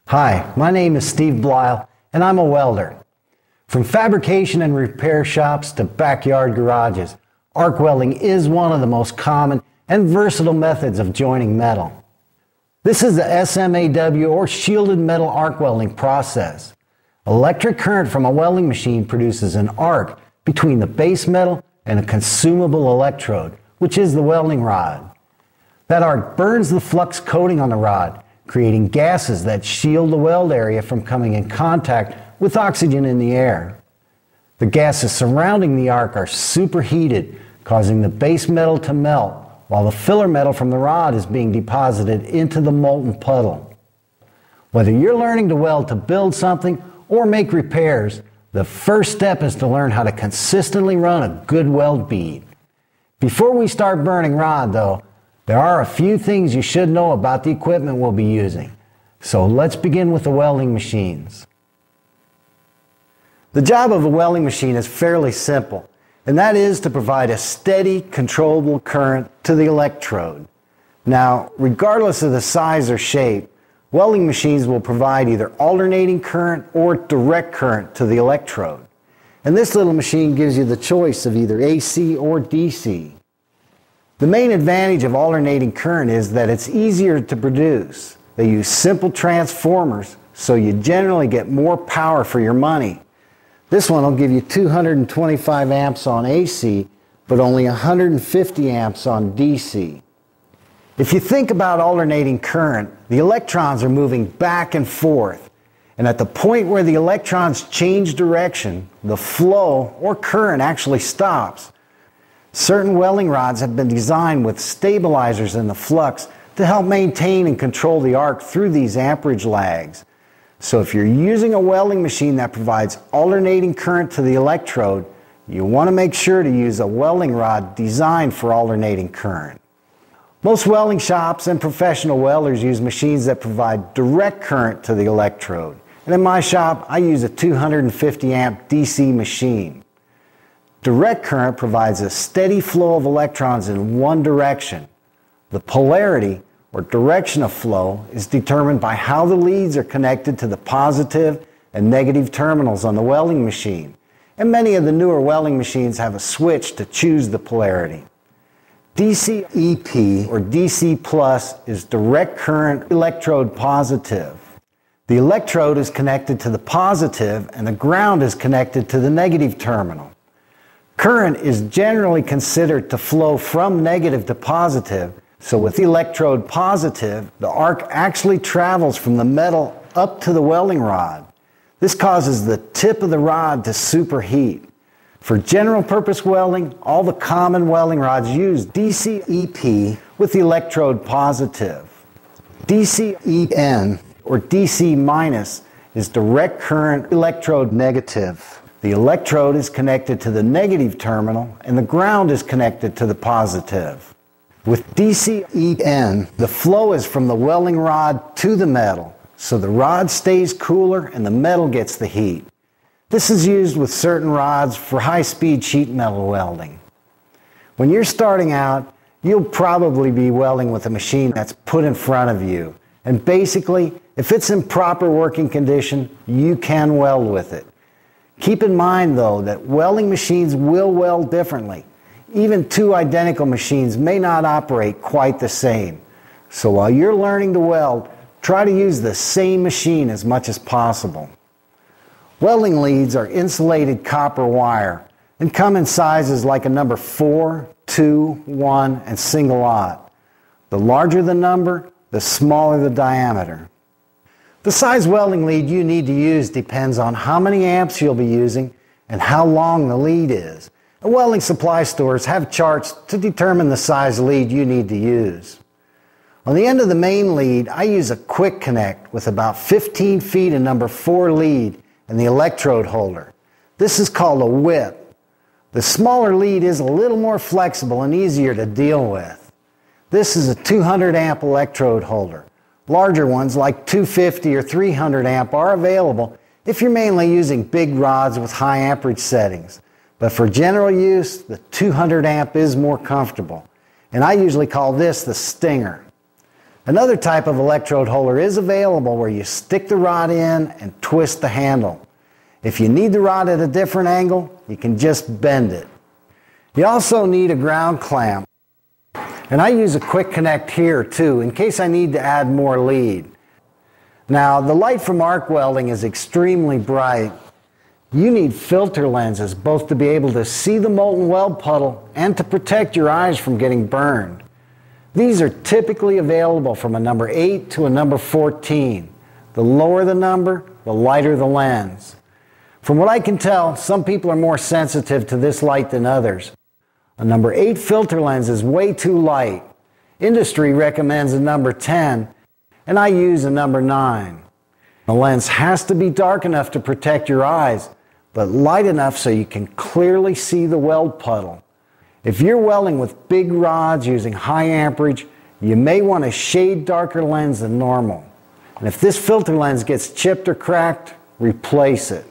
Hi, my name is Steve Blyle, and I'm a welder. From fabrication and repair shops to backyard garages, arc welding is one of the most common and versatile methods of joining metal. This is the SMAW, or shielded metal arc welding process. Electric current from a welding machine produces an arc between the base metal and a consumable electrode, which is the welding rod. That arc burns the flux coating on the rod, creating gases that shield the weld area from coming in contact with oxygen in the air. The gases surrounding the arc are superheated, causing the base metal to melt, while the filler metal from the rod is being deposited into the molten puddle. Whether you're learning to weld to build something or make repairs, the first step is to learn how to consistently run a good weld bead. Before we start burning rod, though, there are a few things you should know about the equipment we'll be using. So let's begin with the welding machines. The job of a welding machine is fairly simple, and that is to provide a steady, controllable current to the electrode. Now, regardless of the size or shape, welding machines will provide either alternating current or direct current to the electrode. And this little machine gives you the choice of either AC or DC. The main advantage of alternating current is that it's easier to produce. They use simple transformers, so you generally get more power for your money. This one will give you 225 amps on AC, but only 150 amps on DC. If you think about alternating current, the electrons are moving back and forth, and at the point where the electrons change direction, the flow or current actually stops. Certain welding rods have been designed with stabilizers in the flux to help maintain and control the arc through these amperage lags. So if you're using a welding machine that provides alternating current to the electrode, you want to make sure to use a welding rod designed for alternating current. Most welding shops and professional welders use machines that provide direct current to the electrode. And in my shop, I use a 250 amp DC machine. Direct current provides a steady flow of electrons in one direction. The polarity, or direction of flow, is determined by how the leads are connected to the positive and negative terminals on the welding machine. And many of the newer welding machines have a switch to choose the polarity. DC EP, or DC plus, is direct current electrode positive. The electrode is connected to the positive and the ground is connected to the negative terminal. Current is generally considered to flow from negative to positive, so with the electrode positive, the arc actually travels from the metal up to the welding rod. This causes the tip of the rod to superheat. For general purpose welding, all the common welding rods use DC EP with the electrode positive. DC EN, or DC minus, is direct current electrode negative. The electrode is connected to the negative terminal and the ground is connected to the positive. With DC EN, the flow is from the welding rod to the metal, so the rod stays cooler and the metal gets the heat. This is used with certain rods for high-speed sheet metal welding. When you're starting out, you'll probably be welding with a machine that's put in front of you. And basically, if it's in proper working condition, you can weld with it. Keep in mind, though, that welding machines will weld differently. Even two identical machines may not operate quite the same. So while you're learning to weld, try to use the same machine as much as possible. Welding leads are insulated copper wire and come in sizes like a number 4, 2, 1, and single-aught. The larger the number, the smaller the diameter. The size welding lead you need to use depends on how many amps you'll be using and how long the lead is. And welding supply stores have charts to determine the size lead you need to use. On the end of the main lead, I use a quick connect with about 15 feet of number 4 lead and the electrode holder. This is called a whip. The smaller lead is a little more flexible and easier to deal with. This is a 200 amp electrode holder. Larger ones like 250 or 300 amp are available if you're mainly using big rods with high amperage settings. But for general use, the 200 amp is more comfortable. And I usually call this the stinger. Another type of electrode holder is available where you stick the rod in and twist the handle. If you need the rod at a different angle, you can just bend it. You also need a ground clamp. And I use a quick connect here too, in case I need to add more lead. Now, the light from arc welding is extremely bright. You need filter lenses both to be able to see the molten weld puddle and to protect your eyes from getting burned. These are typically available from a number 8 to a number 14. The lower the number, the lighter the lens. From what I can tell, some people are more sensitive to this light than others. A number 8 filter lens is way too light. Industry recommends a number 10, and I use a number 9. The lens has to be dark enough to protect your eyes, but light enough so you can clearly see the weld puddle. If you're welding with big rods using high amperage, you may want a shade darker lens than normal. And if this filter lens gets chipped or cracked, replace it.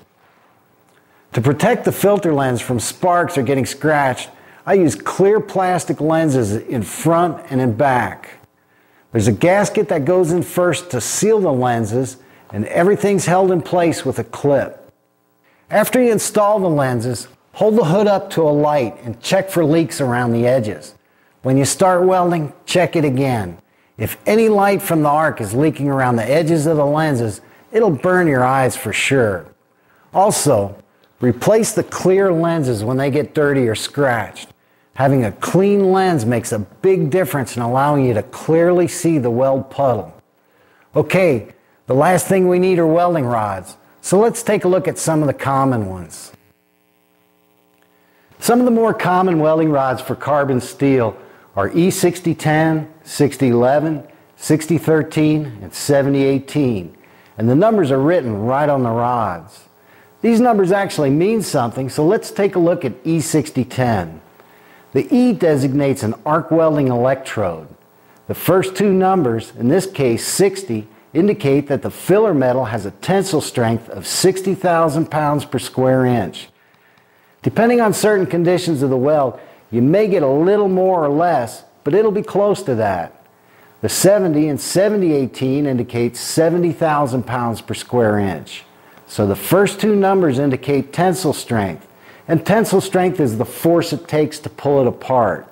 To protect the filter lens from sparks or getting scratched, I use clear plastic lenses in front and in back. There's a gasket that goes in first to seal the lenses, and everything's held in place with a clip. After you install the lenses, hold the hood up to a light and check for leaks around the edges. When you start welding, check it again. If any light from the arc is leaking around the edges of the lenses, it'll burn your eyes for sure. Also, replace the clear lenses when they get dirty or scratched. Having a clean lens makes a big difference in allowing you to clearly see the weld puddle. Okay, the last thing we need are welding rods, so let's take a look at some of the common ones. Some of the more common welding rods for carbon steel are E6010, 6011, 6013, and 7018, and the numbers are written right on the rods. These numbers actually mean something, so let's take a look at E6010. The E designates an arc welding electrode. The first two numbers, in this case 60, indicate that the filler metal has a tensile strength of 60,000 pounds per square inch. Depending on certain conditions of the weld, you may get a little more or less, but it'll be close to that. The 70 and 7018 indicates 70,000 pounds per square inch. So the first two numbers indicate tensile strength, and tensile strength is the force it takes to pull it apart.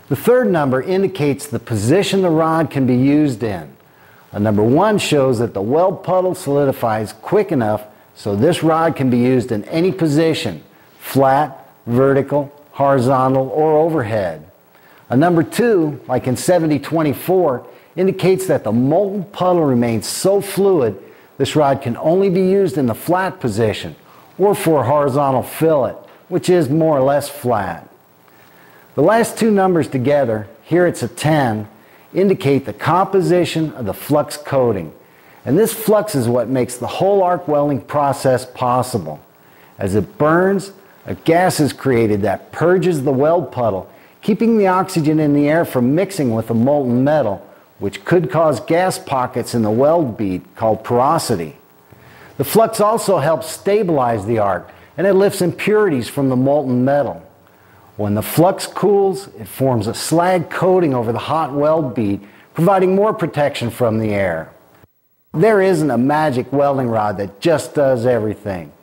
The third number indicates the position the rod can be used in. A number 1 shows that the weld puddle solidifies quick enough so this rod can be used in any position, flat, vertical, horizontal, or overhead. A number 2, like in 7024, indicates that the molten puddle remains so fluid this rod can only be used in the flat position or for a horizontal fillet, which is more or less flat. The last two numbers together, here it's a 10, indicate the composition of the flux coating. And this flux is what makes the whole arc welding process possible. As it burns, a gas is created that purges the weld puddle, keeping the oxygen in the air from mixing with the molten metal, which could cause gas pockets in the weld bead called porosity. The flux also helps stabilize the arc, and it lifts impurities from the molten metal. When the flux cools, it forms a slag coating over the hot weld bead, providing more protection from the air. There isn't a magic welding rod that just does everything.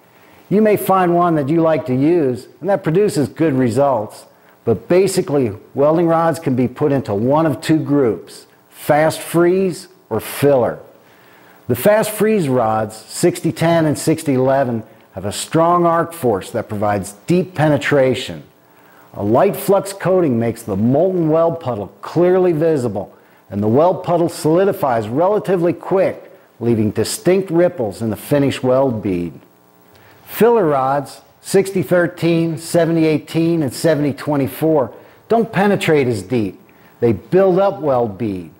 You may find one that you like to use and that produces good results, but basically welding rods can be put into one of two groups, fast freeze or filler. The fast freeze rods, 6010 and 6011, have a strong arc force that provides deep penetration. A light flux coating makes the molten weld puddle clearly visible, and the weld puddle solidifies relatively quick, leaving distinct ripples in the finished weld bead. Filler rods, 6013, 7018, and 7024, don't penetrate as deep. They build up weld bead.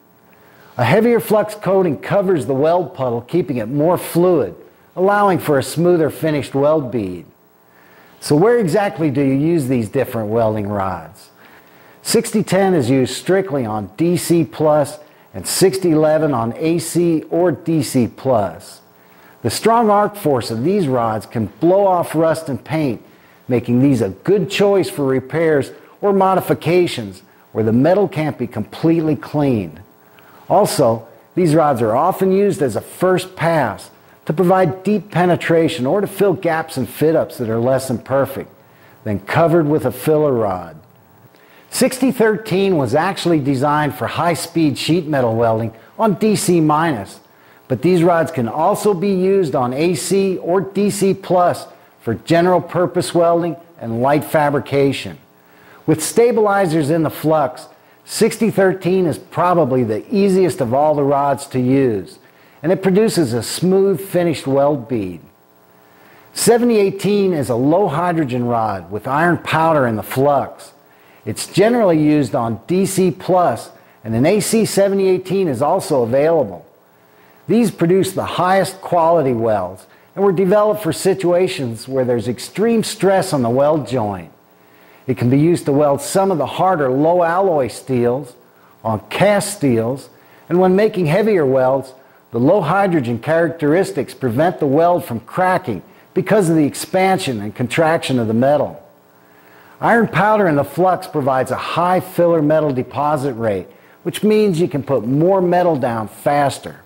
A heavier flux coating covers the weld puddle, keeping it more fluid, allowing for a smoother finished weld bead. So where exactly do you use these different welding rods? 6010 is used strictly on DC plus and 6011 on AC or DC plus. The strong arc force of these rods can blow off rust and paint, making these a good choice for repairs or modifications where the metal can't be completely cleaned. Also, these rods are often used as a first pass to provide deep penetration or to fill gaps and fit-ups that are less than perfect, then covered with a filler rod. 6013 was actually designed for high-speed sheet metal welding on DC-, but these rods can also be used on AC or DC+ for general purpose welding and light fabrication. With stabilizers in the flux, 6013 is probably the easiest of all the rods to use, and it produces a smooth finished weld bead. 7018 is a low hydrogen rod with iron powder in the flux. It's generally used on DC+, and an AC 7018 is also available. These produce the highest quality welds and were developed for situations where there's extreme stress on the weld joint. It can be used to weld some of the harder low alloy steels on cast steels, and when making heavier welds, the low hydrogen characteristics prevent the weld from cracking because of the expansion and contraction of the metal. Iron powder in the flux provides a high filler metal deposit rate, which means you can put more metal down faster.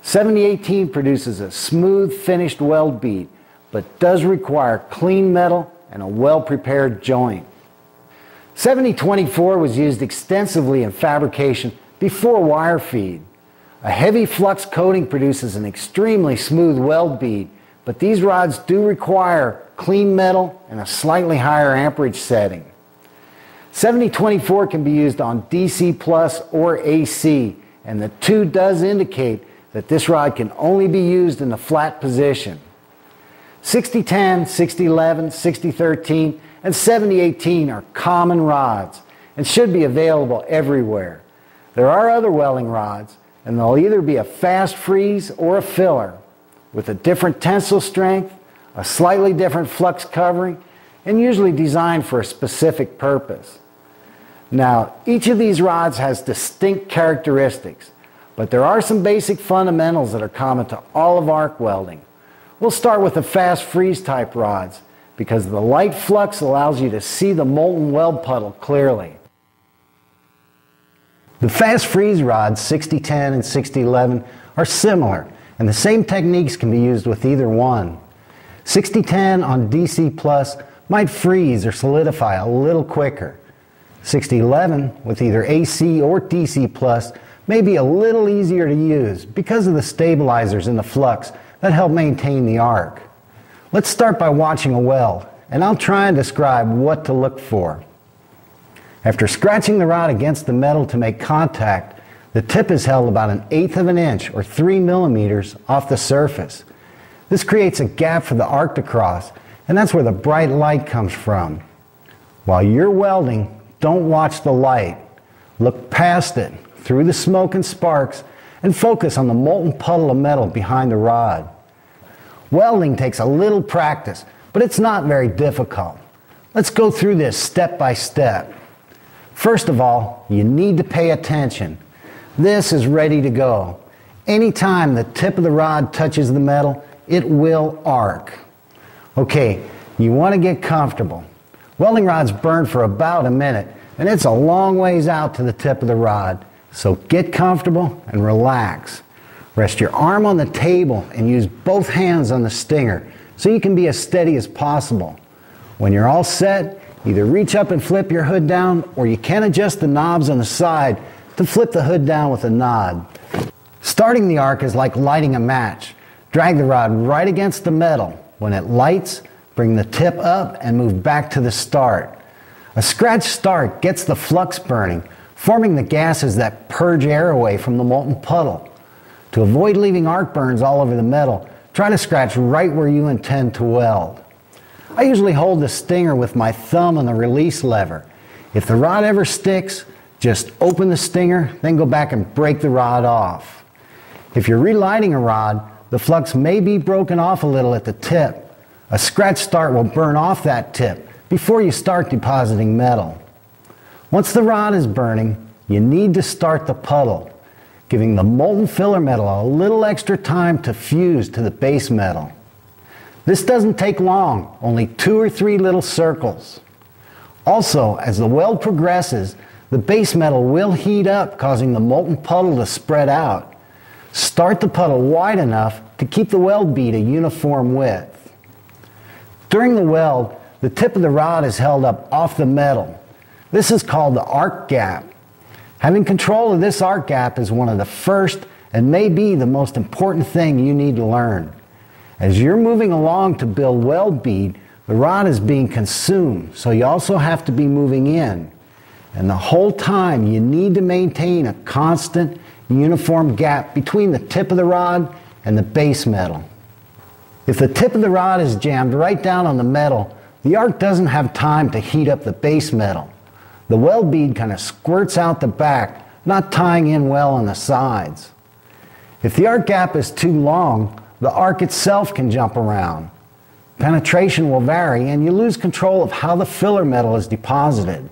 7018 produces a smooth finished weld bead, but does require clean metal and a well-prepared joint. 7024 was used extensively in fabrication before wire feed. A heavy flux coating produces an extremely smooth weld bead, but these rods do require clean metal and a slightly higher amperage setting. 7024 can be used on DC+ or AC, and the 2 does indicate that this rod can only be used in the flat position. 6010, 6011, 6013, and 7018 are common rods and should be available everywhere. There are other welding rods, and they'll either be a fast freeze or a filler, with a different tensile strength, a slightly different flux covering, and usually designed for a specific purpose. Now, each of these rods has distinct characteristics, but there are some basic fundamentals that are common to all of arc welding. We'll start with the fast freeze type rods because the light flux allows you to see the molten weld puddle clearly. The fast freeze rods 6010 and 6011 are similar, and the same techniques can be used with either one. 6010 on DC+ might freeze or solidify a little quicker. 6011 with either AC or DC+ may be a little easier to use because of the stabilizers in the flux that help maintain the arc. Let's start by watching a weld, and I'll try and describe what to look for. After scratching the rod against the metal to make contact, the tip is held about 1/8 of an inch or 3 millimeters off the surface. This creates a gap for the arc to cross, and that's where the bright light comes from. While you're welding, don't watch the light. Look past it, through the smoke and sparks, and focus on the molten puddle of metal behind the rod. Welding takes a little practice, but it's not very difficult. Let's go through this step by step. First of all, you need to pay attention. This is ready to go. Anytime the tip of the rod touches the metal, it will arc. Okay, you want to get comfortable. Welding rods burn for about a minute, and it's a long ways out to the tip of the rod. So get comfortable and relax. Rest your arm on the table and use both hands on the stinger so you can be as steady as possible. When you're all set, either reach up and flip your hood down, or you can adjust the knobs on the side to flip the hood down with a nod. Starting the arc is like lighting a match. Drag the rod right against the metal. When it lights, bring the tip up and move back to the start. A scratch start gets the flux burning, forming the gases that purge air away from the molten puddle. To avoid leaving arc burns all over the metal, try to scratch right where you intend to weld. I usually hold the stinger with my thumb on the release lever. If the rod ever sticks, just open the stinger, then go back and break the rod off. If you're relighting a rod, the flux may be broken off a little at the tip. A scratch start will burn off that tip before you start depositing metal. Once the rod is burning, you need to start the puddle, giving the molten filler metal a little extra time to fuse to the base metal. This doesn't take long, only 2 or 3 little circles. Also, as the weld progresses, the base metal will heat up, causing the molten puddle to spread out. Start the puddle wide enough to keep the weld bead a uniform width. During the weld, the tip of the rod is held up off the metal. This is called the arc gap. Having control of this arc gap is one of the first and may be the most important thing you need to learn. As you're moving along to build weld bead, the rod is being consumed, so you also have to be moving in. And the whole time you need to maintain a constant, uniform gap between the tip of the rod and the base metal. If the tip of the rod is jammed right down on the metal, the arc doesn't have time to heat up the base metal. The weld bead kind of squirts out the back, not tying in well on the sides. If the arc gap is too long, the arc itself can jump around. Penetration will vary and you lose control of how the filler metal is deposited.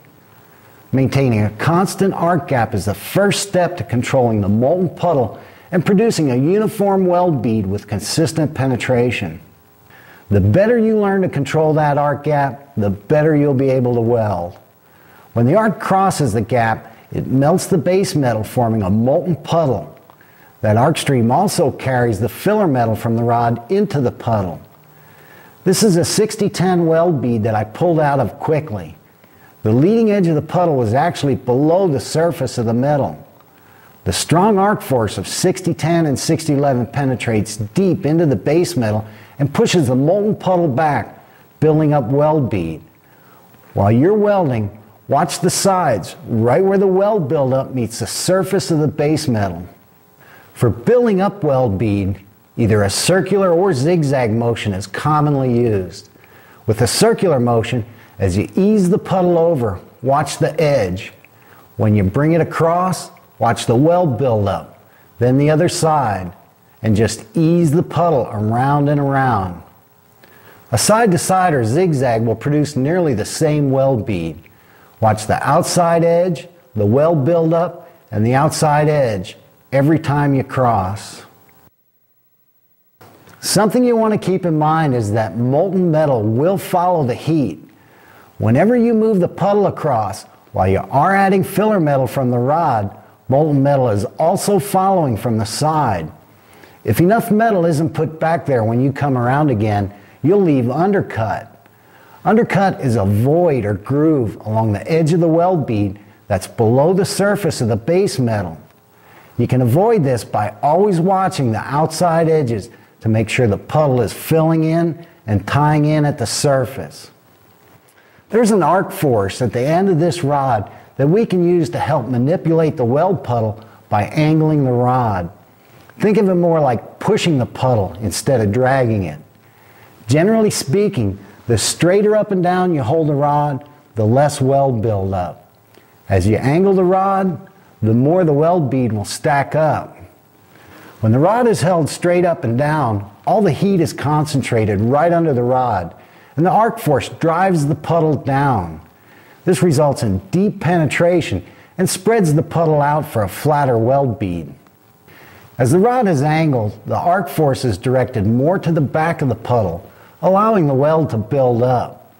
Maintaining a constant arc gap is the first step to controlling the molten puddle and producing a uniform weld bead with consistent penetration. The better you learn to control that arc gap, the better you'll be able to weld. When the arc crosses the gap, it melts the base metal, forming a molten puddle. That arc stream also carries the filler metal from the rod into the puddle. This is a 6010 weld bead that I pulled out of quickly. The leading edge of the puddle was actually below the surface of the metal. The strong arc force of 6010 and 6011 penetrates deep into the base metal and pushes the molten puddle back, building up weld bead. While you're welding, watch the sides, right where the weld buildup meets the surface of the base metal. For building up weld bead, either a circular or zigzag motion is commonly used. With a circular motion, as you ease the puddle over, watch the edge. When you bring it across, watch the weld build up, then the other side, and just ease the puddle around and around. A side-to-side or zigzag will produce nearly the same weld bead. Watch the outside edge, the weld build up, and the outside edge every time you cross. Something you want to keep in mind is that molten metal will follow the heat. Whenever you move the puddle across, while you are adding filler metal from the rod, molten metal is also following from the side. If enough metal isn't put back there when you come around again, you'll leave undercut. Undercut is a void or groove along the edge of the weld bead that's below the surface of the base metal. You can avoid this by always watching the outside edges to make sure the puddle is filling in and tying in at the surface. There's an arc force at the end of this rod that we can use to help manipulate the weld puddle by angling the rod. Think of it more like pushing the puddle instead of dragging it. Generally speaking, the straighter up and down you hold the rod, the less weld buildup. As you angle the rod, the more the weld bead will stack up. When the rod is held straight up and down, all the heat is concentrated right under the rod, and the arc force drives the puddle down. This results in deep penetration and spreads the puddle out for a flatter weld bead. As the rod is angled, the arc force is directed more to the back of the puddle, allowing the weld to build up.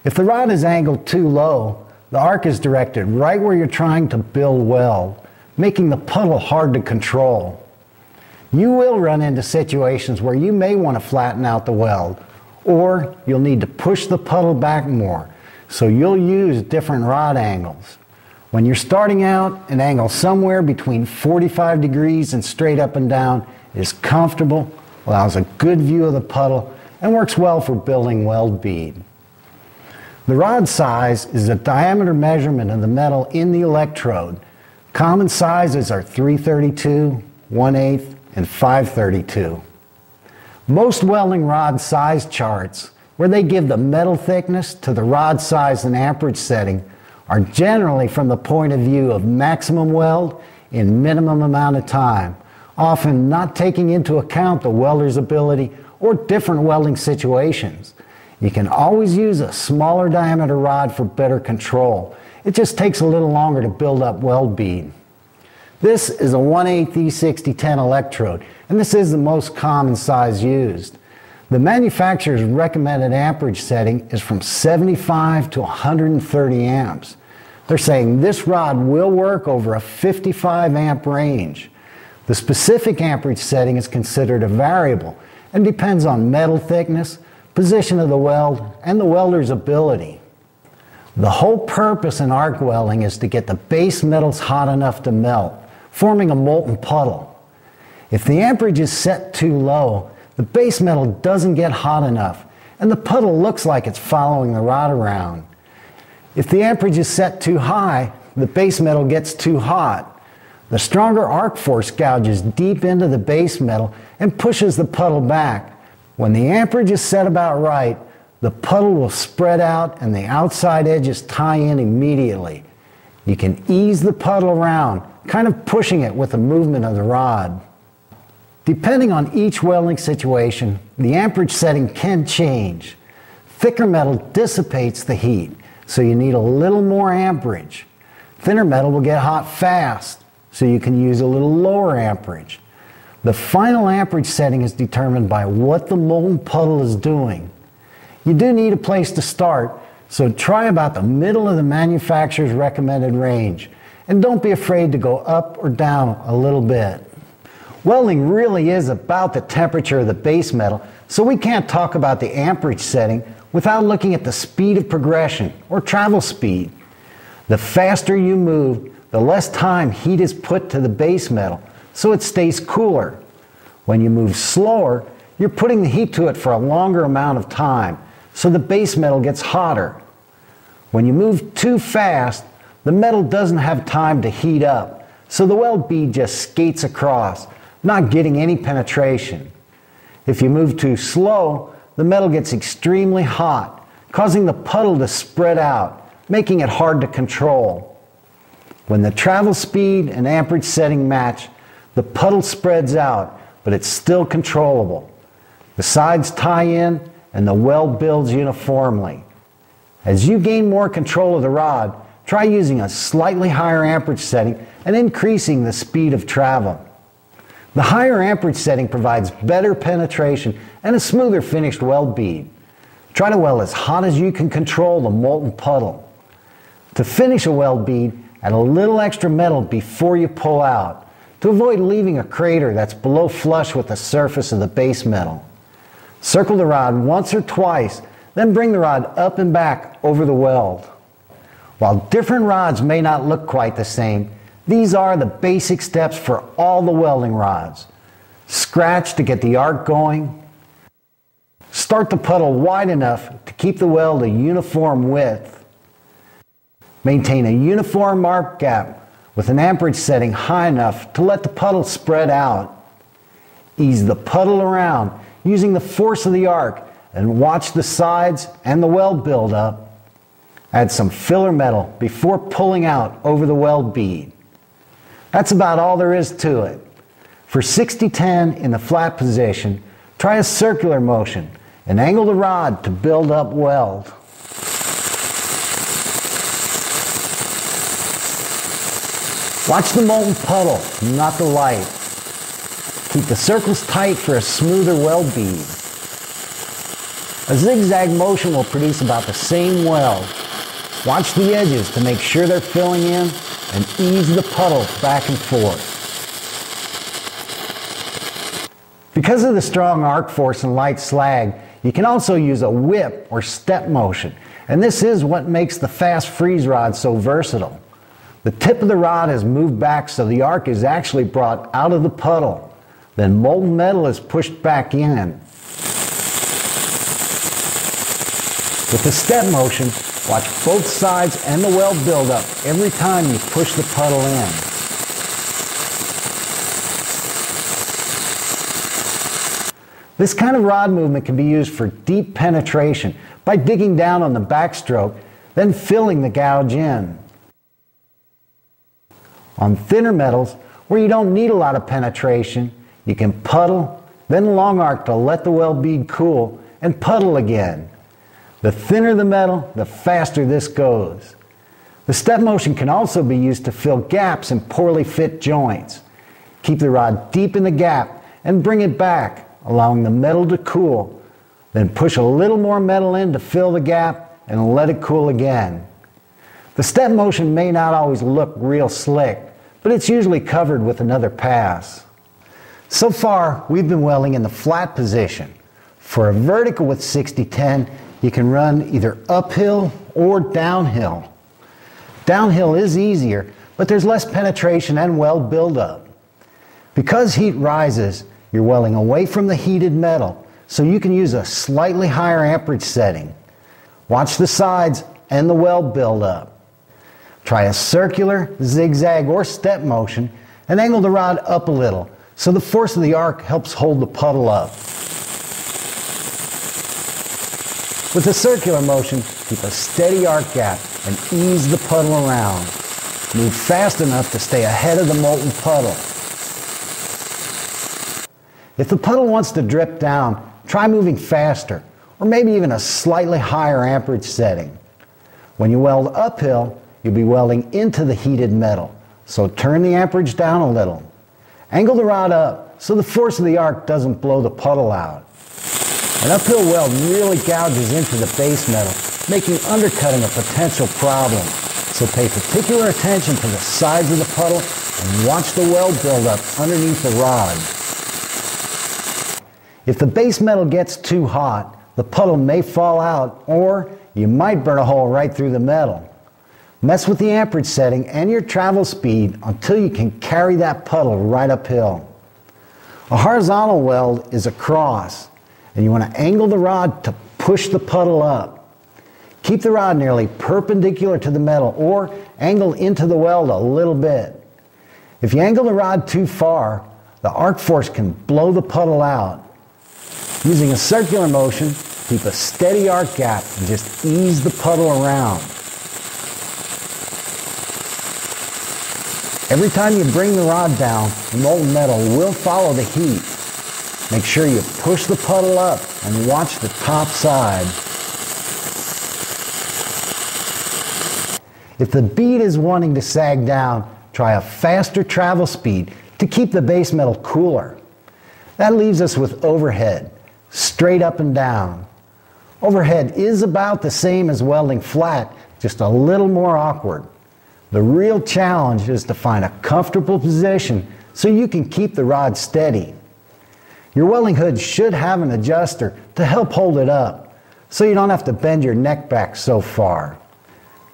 If the rod is angled too low, the arc is directed right where you're trying to build weld, making the puddle hard to control. You will run into situations where you may want to flatten out the weld, or you'll need to push the puddle back more, so you'll use different rod angles. When you're starting out, an angle somewhere between 45 degrees and straight up and down is comfortable, allows a good view of the puddle, and works well for building weld bead. The rod size is the diameter measurement of the metal in the electrode. Common sizes are 332, 1/8, and 532. Most welding rod size charts, where they give the metal thickness to the rod size and amperage setting, are generally from the point of view of maximum weld in minimum amount of time, often not taking into account the welder's ability or different welding situations. You can always use a smaller diameter rod for better control. It just takes a little longer to build up weld bead. This is a 1/8 E6010 electrode, and this is the most common size used. The manufacturer's recommended amperage setting is from 75 to 130 amps. They're saying this rod will work over a 55 amp range. The specific amperage setting is considered a variable and depends on metal thickness, position of the weld, and the welder's ability. The whole purpose in arc welding is to get the base metals hot enough to melt, forming a molten puddle. If the amperage is set too low, the base metal doesn't get hot enough, and the puddle looks like it's following the rod around. If the amperage is set too high, the base metal gets too hot. The stronger arc force gouges deep into the base metal and pushes the puddle back. When the amperage is set about right, the puddle will spread out and the outside edges tie in immediately. You can ease the puddle around, kind of pushing it with the movement of the rod. Depending on each welding situation, the amperage setting can change. Thicker metal dissipates the heat, so you need a little more amperage. Thinner metal will get hot fast, so you can use a little lower amperage. The final amperage setting is determined by what the molten puddle is doing. You do need a place to start, so try about the middle of the manufacturer's recommended range, and don't be afraid to go up or down a little bit. Welding really is about the temperature of the base metal, so we can't talk about the amperage setting without looking at the speed of progression, or travel speed. The faster you move, the less time heat is put to the base metal, so it stays cooler. When you move slower, you're putting the heat to it for a longer amount of time, so the base metal gets hotter. When you move too fast, the metal doesn't have time to heat up, so the weld bead just skates across, not getting any penetration. If you move too slow, the metal gets extremely hot, causing the puddle to spread out, making it hard to control. When the travel speed and amperage setting match, the puddle spreads out, but it's still controllable. The sides tie in and the weld builds uniformly. As you gain more control of the rod, try using a slightly higher amperage setting and increasing the speed of travel. The higher amperage setting provides better penetration and a smoother finished weld bead. Try to weld as hot as you can control the molten puddle. To finish a weld bead, add a little extra metal before you pull out, to avoid leaving a crater that's below flush with the surface of the base metal. Circle the rod once or twice, then bring the rod up and back over the weld. While different rods may not look quite the same, these are the basic steps for all the welding rods. Scratch to get the arc going. Start the puddle wide enough to keep the weld a uniform width. Maintain a uniform arc gap with an amperage setting high enough to let the puddle spread out. Ease the puddle around using the force of the arc and watch the sides and the weld build up. Add some filler metal before pulling out over the weld bead. That's about all there is to it. For 60-10 in the flat position, try a circular motion and angle the rod to build up weld. Watch the molten puddle, not the light. Keep the circles tight for a smoother weld bead. A zigzag motion will produce about the same weld. Watch the edges to make sure they're filling in and ease the puddle back and forth. Because of the strong arc force and light slag, you can also use a whip or step motion, and this is what makes the fast freeze rod so versatile. The tip of the rod is moved back so the arc is actually brought out of the puddle. Then molten metal is pushed back in. With the step motion, watch both sides and the weld build up every time you push the puddle in. This kind of rod movement can be used for deep penetration by digging down on the backstroke, then filling the gouge in. On thinner metals, where you don't need a lot of penetration, you can puddle, then long arc to let the weld bead cool, and puddle again. The thinner the metal, the faster this goes. The step motion can also be used to fill gaps in poorly fit joints. Keep the rod deep in the gap and bring it back, allowing the metal to cool. Then push a little more metal in to fill the gap and let it cool again. The step motion may not always look real slick, but it's usually covered with another pass. So far, we've been welding in the flat position. For a vertical with 60-10, you can run either uphill or downhill. Downhill is easier, but there's less penetration and weld buildup. Because heat rises, you're welding away from the heated metal, so you can use a slightly higher amperage setting. Watch the sides and the weld buildup. Try a circular, zigzag, or step motion and angle the rod up a little so the force of the arc helps hold the puddle up. With the circular motion, keep a steady arc gap and ease the puddle around. Move fast enough to stay ahead of the molten puddle. If the puddle wants to drip down, try moving faster, or maybe even a slightly higher amperage setting. When you weld uphill, you'll be welding into the heated metal, so turn the amperage down a little. Angle the rod up so the force of the arc doesn't blow the puddle out. An uphill weld really gouges into the base metal, making undercutting a potential problem. So pay particular attention to the sides of the puddle and watch the weld buildup underneath the rod. If the base metal gets too hot, the puddle may fall out, or you might burn a hole right through the metal. Mess with the amperage setting and your travel speed until you can carry that puddle right uphill. A horizontal weld is a cross, and you want to angle the rod to push the puddle up. Keep the rod nearly perpendicular to the metal or angle into the weld a little bit. If you angle the rod too far, the arc force can blow the puddle out. Using a circular motion, keep a steady arc gap and just ease the puddle around. Every time you bring the rod down, the molten metal will follow the heat. Make sure you push the puddle up and watch the top side. If the bead is wanting to sag down, try a faster travel speed to keep the base metal cooler. That leaves us with overhead, straight up and down. Overhead is about the same as welding flat, just a little more awkward. The real challenge is to find a comfortable position so you can keep the rod steady. Your welding hood should have an adjuster to help hold it up, so you don't have to bend your neck back so far.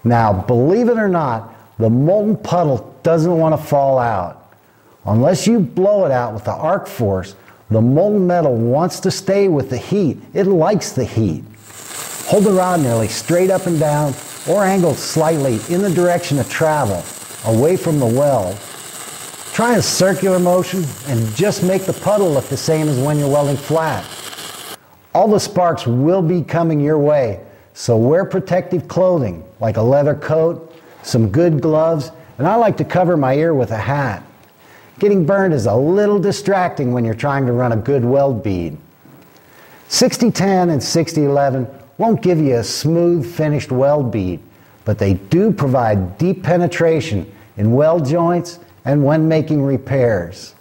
Now, believe it or not, the molten puddle doesn't want to fall out. Unless you blow it out with the arc force, the molten metal wants to stay with the heat. It likes the heat. Hold the rod nearly straight up and down or angled slightly in the direction of travel, away from the weld. Try a circular motion and just make the puddle look the same as when you're welding flat. All the sparks will be coming your way, so wear protective clothing like a leather coat, some good gloves, and I like to cover my ear with a hat. Getting burned is a little distracting when you're trying to run a good weld bead. 60-10 and 60-11 won't give you a smooth finished weld bead, but they do provide deep penetration in weld joints and when making repairs.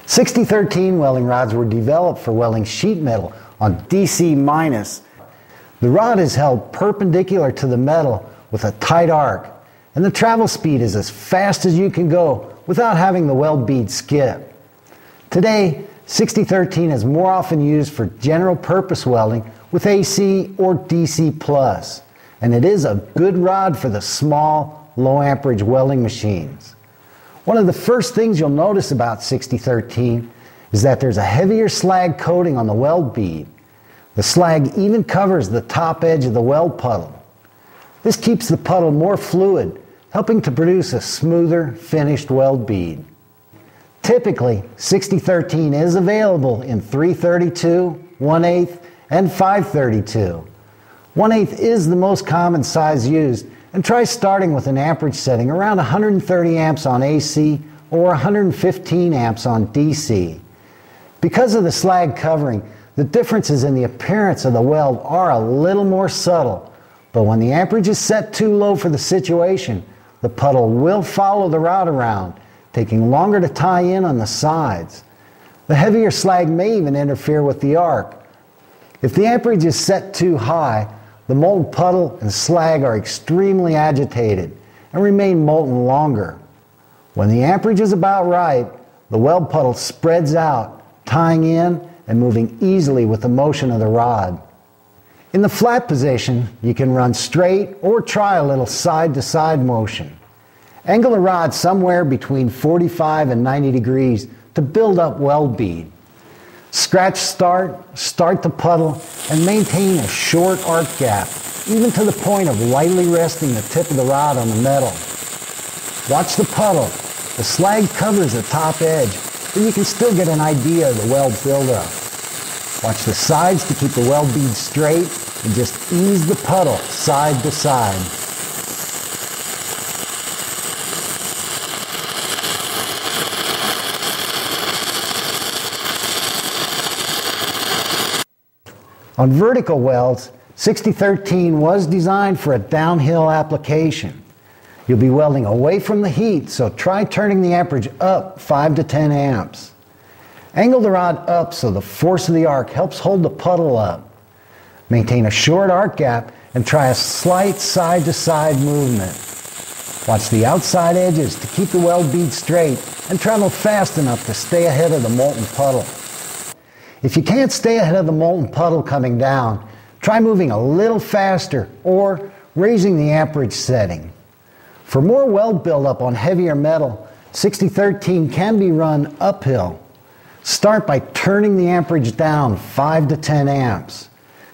60-13 welding rods were developed for welding sheet metal on DC-. The rod is held perpendicular to the metal with a tight arc, and the travel speed is as fast as you can go without having the weld bead skip. Today, 60-13 is more often used for general purpose welding with AC or DC+, and it is a good rod for the small, low amperage welding machines. One of the first things you'll notice about 60-13 is that there's a heavier slag coating on the weld bead. The slag even covers the top edge of the weld puddle. This keeps the puddle more fluid, helping to produce a smoother, finished weld bead. Typically, 60-13 is available in 332, 1/8, and 532. 1/8 is the most common size used, and try starting with an amperage setting around 130 amps on AC or 115 amps on DC. Because of the slag covering, the differences in the appearance of the weld are a little more subtle, but when the amperage is set too low for the situation, the puddle will follow the rod around, taking longer to tie in on the sides. The heavier slag may even interfere with the arc. If the amperage is set too high, the molten puddle and slag are extremely agitated and remain molten longer. When the amperage is about right, the weld puddle spreads out, tying in and moving easily with the motion of the rod. In the flat position, you can run straight or try a little side-to-side motion. Angle the rod somewhere between 45 and 90 degrees to build up weld bead. Scratch start the puddle, and maintain a short arc gap, even to the point of lightly resting the tip of the rod on the metal. Watch the puddle. The slag covers the top edge, but you can still get an idea of the weld buildup. Watch the sides to keep the weld bead straight, and just ease the puddle side to side. On vertical welds, 6013 was designed for a downhill application. You'll be welding away from the heat, so try turning the amperage up 5 to 10 amps. Angle the rod up so the force of the arc helps hold the puddle up. Maintain a short arc gap and try a slight side-to-side movement. Watch the outside edges to keep the weld bead straight and travel fast enough to stay ahead of the molten puddle. If you can't stay ahead of the molten puddle coming down, try moving a little faster or raising the amperage setting. For more weld buildup on heavier metal, 6013 can be run uphill. Start by turning the amperage down 5 to 10 amps.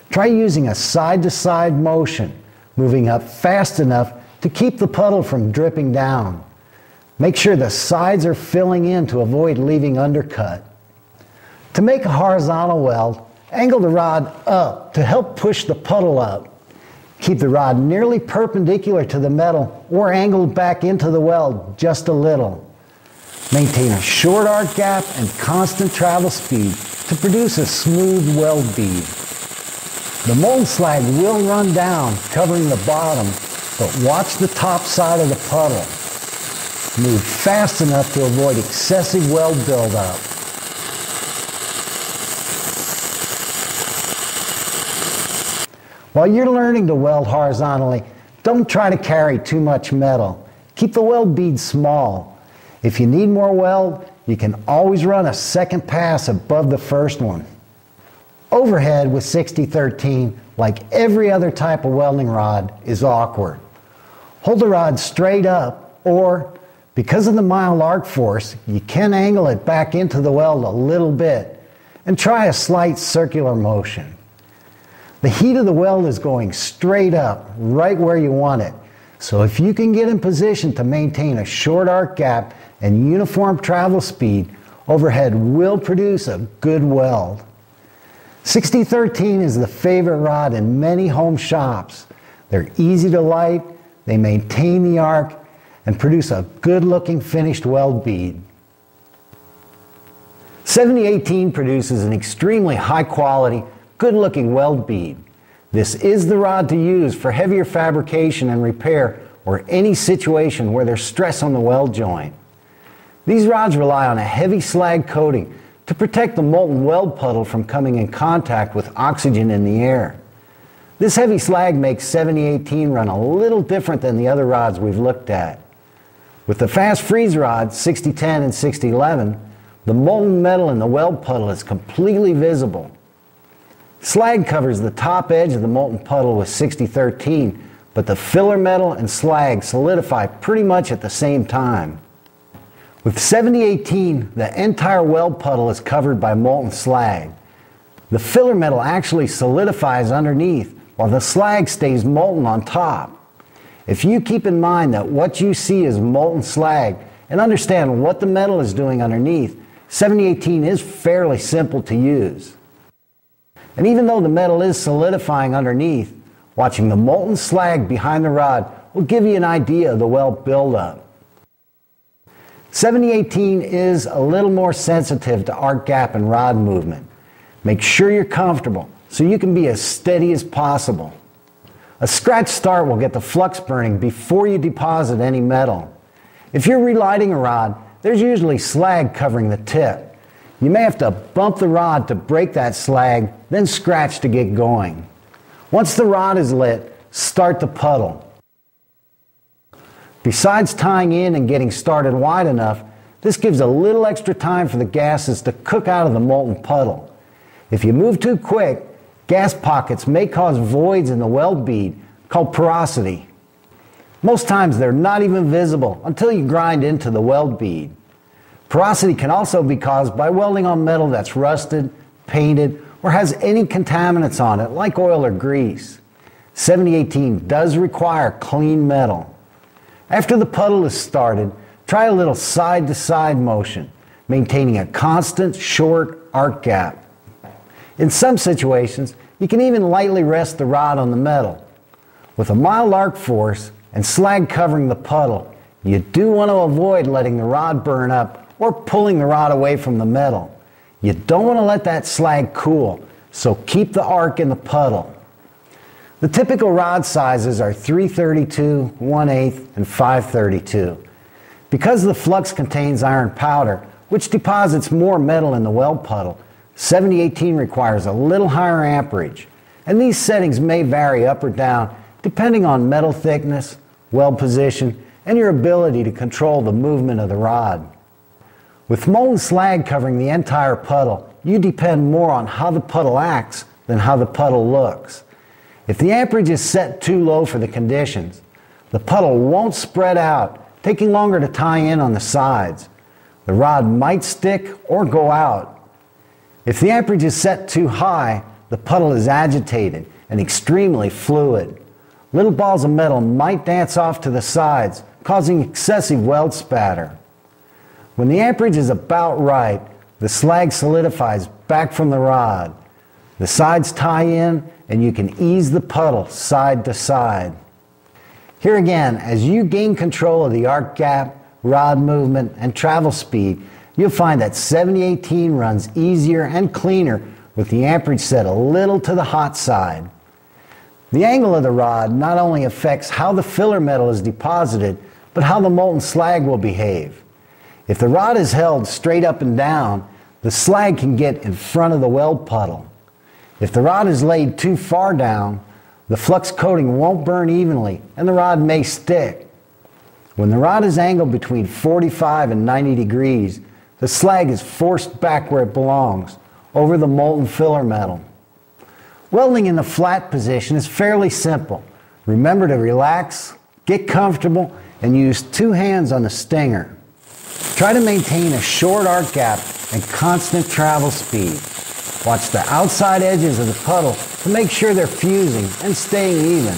Try using a side-to-side motion, moving up fast enough to keep the puddle from dripping down. Make sure the sides are filling in to avoid leaving undercut. To make a horizontal weld, angle the rod up to help push the puddle up. Keep the rod nearly perpendicular to the metal or angled back into the weld just a little. Maintain a short arc gap and constant travel speed to produce a smooth weld bead. The molten slag will run down, covering the bottom, but watch the top side of the puddle. Move fast enough to avoid excessive weld buildup. While you're learning to weld horizontally, don't try to carry too much metal. Keep the weld bead small. If you need more weld, you can always run a second pass above the first one. Overhead with 6013, like every other type of welding rod, is awkward. Hold the rod straight up, or, because of the mild arc force, you can angle it back into the weld a little bit, and try a slight circular motion. The heat of the weld is going straight up, right where you want it. So if you can get in position to maintain a short arc gap and uniform travel speed, overhead will produce a good weld. 6013 is the favorite rod in many home shops. They're easy to light, they maintain the arc, and produce a good-looking finished weld bead. 7018 produces an extremely high-quality, good-looking weld bead. This is the rod to use for heavier fabrication and repair or any situation where there's stress on the weld joint. These rods rely on a heavy slag coating to protect the molten weld puddle from coming in contact with oxygen in the air. This heavy slag makes 7018 run a little different than the other rods we've looked at. With the fast freeze rods, 6010 and 6011, the molten metal in the weld puddle is completely visible. Slag covers the top edge of the molten puddle with 6013, but the filler metal and slag solidify pretty much at the same time. With 7018, the entire weld puddle is covered by molten slag. The filler metal actually solidifies underneath, while the slag stays molten on top. If you keep in mind that what you see is molten slag and understand what the metal is doing underneath, 7018 is fairly simple to use. And even though the metal is solidifying underneath, watching the molten slag behind the rod will give you an idea of the weld buildup. 7018 is a little more sensitive to arc gap and rod movement. Make sure you're comfortable so you can be as steady as possible. A scratch start will get the flux burning before you deposit any metal. If you're relighting a rod, there's usually slag covering the tip. You may have to bump the rod to break that slag, then scratch to get going. Once the rod is lit, start the puddle. Besides tying in and getting started wide enough, this gives a little extra time for the gases to cook out of the molten puddle. If you move too quick, gas pockets may cause voids in the weld bead called porosity. Most times they're not even visible until you grind into the weld bead. Porosity can also be caused by welding on metal that's rusted, painted, or has any contaminants on it like oil or grease. 7018 does require clean metal. After the puddle is started, try a little side-to-side motion, maintaining a constant short arc gap. In some situations, you can even lightly rest the rod on the metal. With a mild arc force and slag covering the puddle, you do want to avoid letting the rod burn up or pulling the rod away from the metal. You don't want to let that slag cool, so keep the arc in the puddle. The typical rod sizes are 332, 1/8, and 532. Because the flux contains iron powder, which deposits more metal in the weld puddle, 7018 requires a little higher amperage, and these settings may vary up or down depending on metal thickness, weld position, and your ability to control the movement of the rod. With molten slag covering the entire puddle, you depend more on how the puddle acts than how the puddle looks. If the amperage is set too low for the conditions, the puddle won't spread out, taking longer to tie in on the sides. The rod might stick or go out. If the amperage is set too high, the puddle is agitated and extremely fluid. Little balls of metal might dance off to the sides, causing excessive weld spatter. When the amperage is about right, the slag solidifies back from the rod. The sides tie in and you can ease the puddle side to side. Here again, as you gain control of the arc gap, rod movement, and travel speed, you'll find that 7018 runs easier and cleaner with the amperage set a little to the hot side. The angle of the rod not only affects how the filler metal is deposited, but how the molten slag will behave. If the rod is held straight up and down, the slag can get in front of the weld puddle. If the rod is laid too far down, the flux coating won't burn evenly and the rod may stick. When the rod is angled between 45 and 90 degrees, the slag is forced back where it belongs, over the molten filler metal. Welding in the flat position is fairly simple. Remember to relax, get comfortable, and use 2 hands on the stinger. Try to maintain a short arc gap and constant travel speed. Watch the outside edges of the puddle to make sure they're fusing and staying even.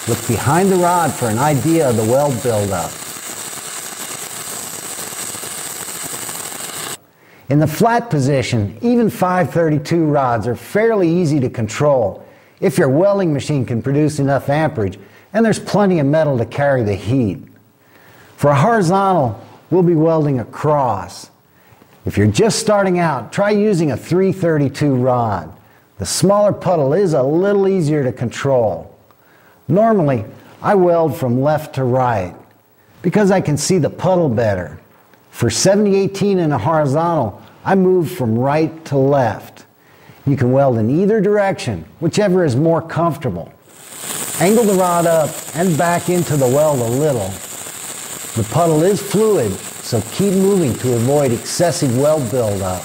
Look behind the rod for an idea of the weld buildup. In the flat position, even 532 rods are fairly easy to control if your welding machine can produce enough amperage and there's plenty of metal to carry the heat. For a horizontal, we'll be welding across. If you're just starting out, try using a 332 rod. The smaller puddle is a little easier to control. Normally, I weld from left to right because I can see the puddle better. For 7018 in a horizontal, I move from right to left. You can weld in either direction, whichever is more comfortable. Angle the rod up and back into the weld a little. The puddle is fluid, so keep moving to avoid excessive weld buildup.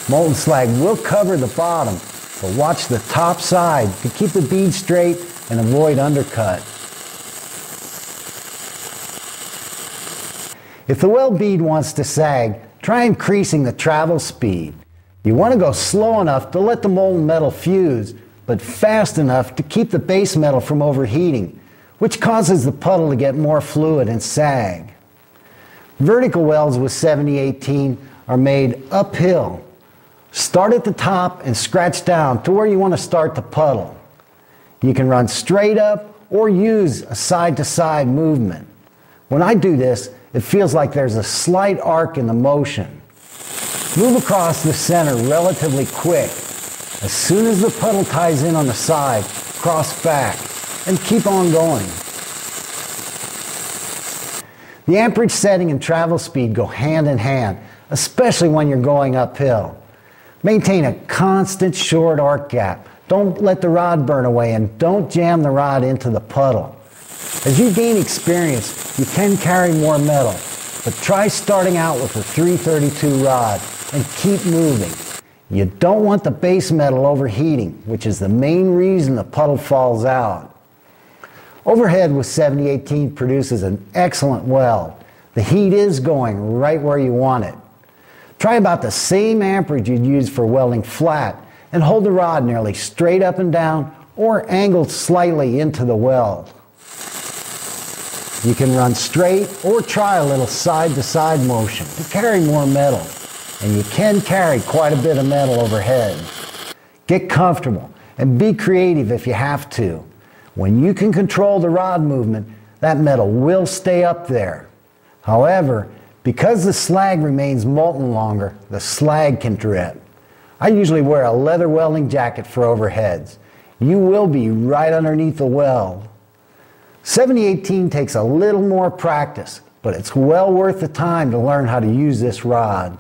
Molten slag will cover the bottom, but watch the top side to keep the bead straight and avoid undercut. If the weld bead wants to sag, try increasing the travel speed. You want to go slow enough to let the molten metal fuse, but fast enough to keep the base metal from overheating, which causes the puddle to get more fluid and sag. Vertical welds with 7018 are made uphill. Start at the top and scratch down to where you want to start the puddle. You can run straight up or use a side-to-side movement. When I do this, it feels like there's a slight arc in the motion. Move across the center relatively quick. As soon as the puddle ties in on the side, cross back and keep on going. The amperage setting and travel speed go hand in hand, especially when you're going uphill. Maintain a constant short arc gap Don't let the rod burn away, and don't jam the rod into the puddle. As you gain experience, you can carry more metal, but try starting out with a 332 rod and keep moving. You don't want the base metal overheating, which is the main reason the puddle falls out. Overhead with 7018 produces an excellent weld. The heat is going right where you want it. Try about the same amperage you'd use for welding flat and hold the rod nearly straight up and down or angled slightly into the weld. You can run straight or try a little side-to-side motion to carry more metal, and you can carry quite a bit of metal overhead. Get comfortable and be creative if you have to. When you can control the rod movement, that metal will stay up there. However, because the slag remains molten longer, the slag can drip. I usually wear a leather welding jacket for overheads. You will be right underneath the weld. 7018 takes a little more practice, but it's well worth the time to learn how to use this rod.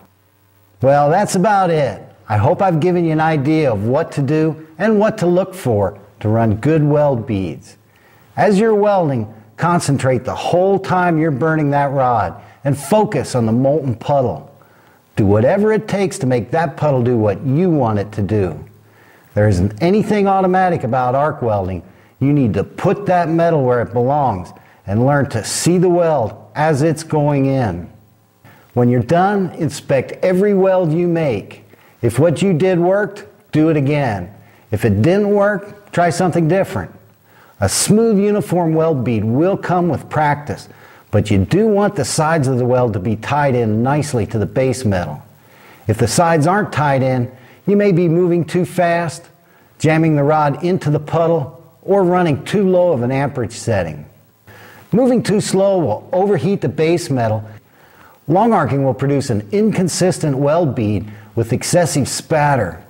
Well, that's about it. I hope I've given you an idea of what to do and what to look for to run good weld beads. As you're welding, concentrate the whole time you're burning that rod and focus on the molten puddle. Do whatever it takes to make that puddle do what you want it to do. There isn't anything automatic about arc welding. You need to put that metal where it belongs and learn to see the weld as it's going in. When you're done, inspect every weld you make. If what you did worked, do it again. If it didn't work, try something different. A smooth, uniform weld bead will come with practice, but you do want the sides of the weld to be tied in nicely to the base metal. If the sides aren't tied in, you may be moving too fast, jamming the rod into the puddle, or running too low of an amperage setting. Moving too slow will overheat the base metal. Long arcing will produce an inconsistent weld bead with excessive spatter.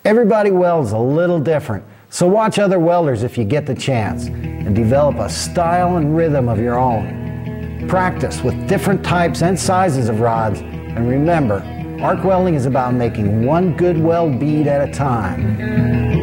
Everybody welds a little different, so watch other welders if you get the chance, and develop a style and rhythm of your own. Practice with different types and sizes of rods, and remember, arc welding is about making one good weld bead at a time.